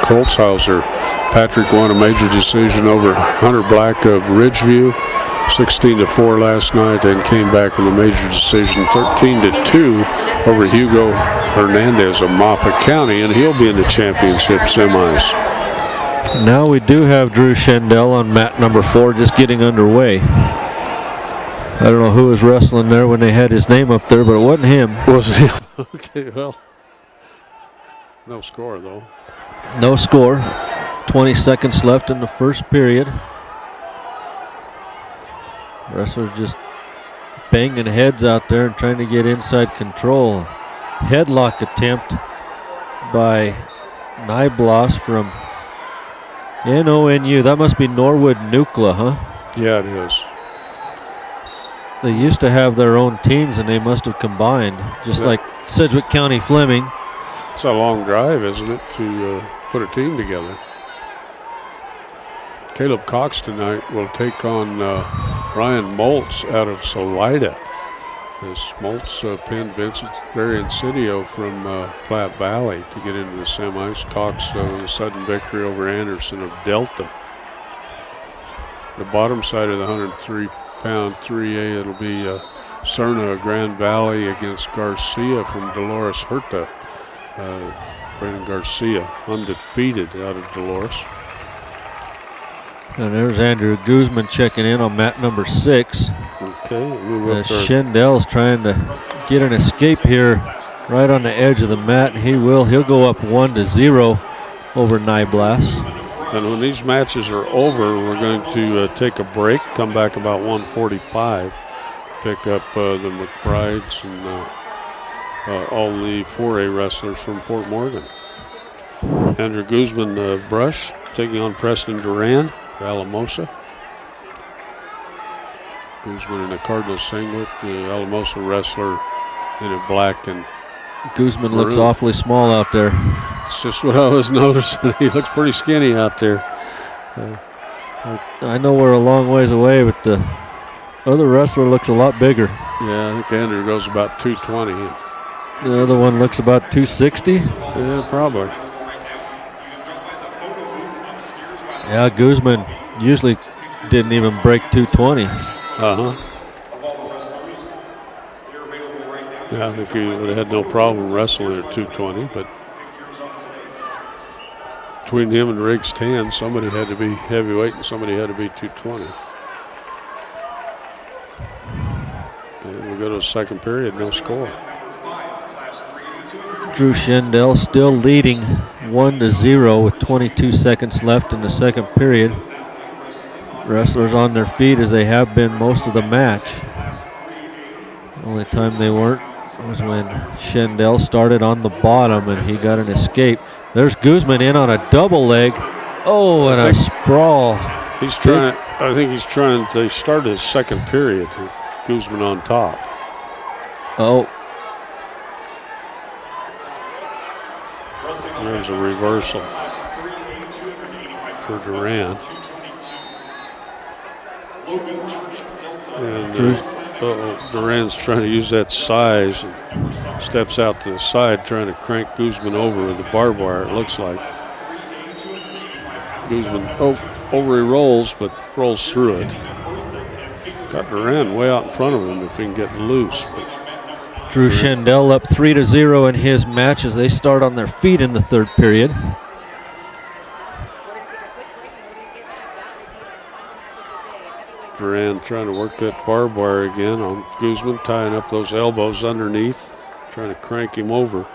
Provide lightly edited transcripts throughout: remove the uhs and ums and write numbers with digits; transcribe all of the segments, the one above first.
Holzhauser. Patrick won a major decision over Hunter Black of Ridgeview, 16-4 last night, and came back with a major decision, 13-2 over Hugo Hernandez of Moffat County, and he'll be in the championship semis. Now we do have Drew Schendel on mat number 4, just getting underway. I don't know who was wrestling there when they had his name up there, but it wasn't him. Was it him? Okay, well, no score though. No score. 20 seconds left in the first period. Wrestlers just banging heads out there and trying to get inside control. Headlock attempt by Nyblas from NONU. That must be Norwood Nucla, huh? Yeah, it is. They used to have their own teams and they must have combined, just like Sedgwick County Fleming. It's a long drive, isn't it, to put a team together. Caleb Cox tonight will take on Ryan Moltz out of Salida. As Moltz pinned Vincent Varincidio from Platte Valley to get into the semis. Cox with a sudden victory over Anderson of Delta. The bottom side of the 103-pound 3A, it'll be Cerna of Grand Valley against Garcia from Dolores Herta. Brandon Garcia, undefeated out of Dolores. And there's Andrew Guzman checking in on mat number 6. Okay, Schendel's trying to get an escape here right on the edge of the mat. He'll go up 1-0 over Nyblas. And when these matches are over, we're going to take a break, come back about 1:45, pick up the McBrides and all the 4A wrestlers from Fort Morgan. Andrew Guzman Brush taking on Preston Duran, Alamosa. Guzman in a Cardinal singlet, the Alamosa wrestler in a black and Guzman maroon. looks awfully small out there. It's just what I was noticing. He looks pretty skinny out there. I know we're a long ways away, but the other wrestler looks a lot bigger. Yeah, I think Andrew goes about 220. The other one looks about 260. Yeah, probably. Yeah, Guzman usually didn't even break 220. Yeah, I think he would have had no problem wrestling at 220, but between him and Riggs 10, somebody had to be heavyweight and somebody had to be 220. And we go to the second period, no score. Drew Schendel still leading 1-0 with 22 seconds left in the second period. Wrestlers on their feet as they have been most of the match. The only time they weren't was when Schendel started on the bottom and he got an escape. There's Guzman in on a double leg. Oh, and a sprawl. He's trying, I think he's trying to start his second period with Guzman on top. Oh. There's a reversal for Duran. And Duran's trying to use that size and steps out to the side trying to crank Guzman over with the barbed wire, it looks like. Guzman, over he rolls, but rolls through it. Got Duran way out in front of him if he can get loose. But Drew Schendel up 3-0 in his match as they start on their feet in the third period. Duran trying to work that barbed wire again on Guzman, tying up those elbows underneath, trying to crank him over.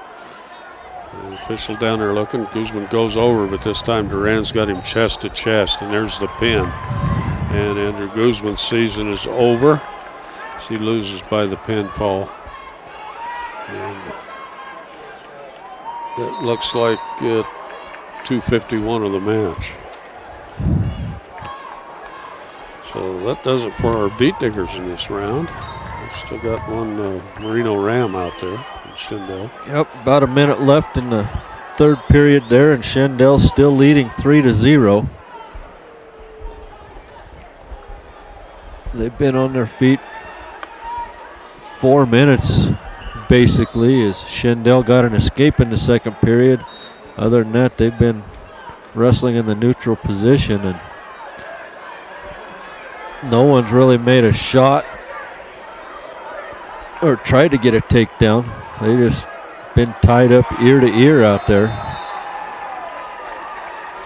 The official down there looking. Guzman goes over, but this time Duran's got him chest to chest, and there's the pin. And Andrew Guzman's season is over. He loses by the pinfall. And it looks like 2:51 of the match. So that does it for our beat diggers in this round. We've still got one Merino Ram out there in Schendel. Yep, about a minute left in the third period there, and Schendel still leading 3-0. They've been on their feet 4 minutes, basically, as Schendel got an escape in the second period. Other than that, they've been wrestling in the neutral position, and no one's really made a shot or tried to get a takedown. They just been tied up ear to ear out there.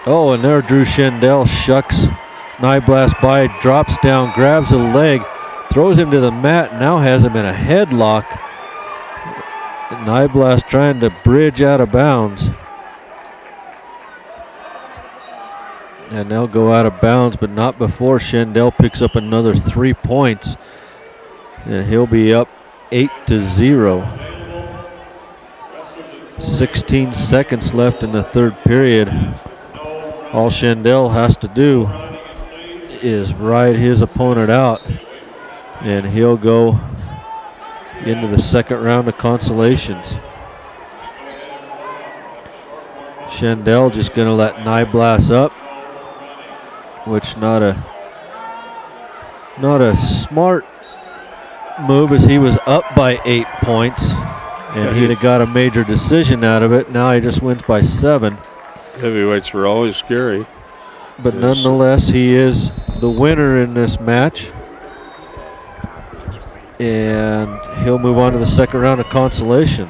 Oh, and there Drew Schendel shucks Nyblast by, drops down, grabs a leg, throws him to the mat, now has him in a headlock. Nyblast trying to bridge out of bounds. And they'll go out of bounds, but not before Schendel picks up another 3 points. And he'll be up 8-0. 16 seconds left in the third period. All Schendel has to do is ride his opponent out, and he'll go into the second round of consolations. Schendel just going to let Nyblast up, which not a smart move, as he was up by 8 points, and he'd have got a major decision out of it. Now he just wins by 7. Heavyweights are always scary. But nonetheless, he is the winner in this match. And he'll move on to the second round of consolation.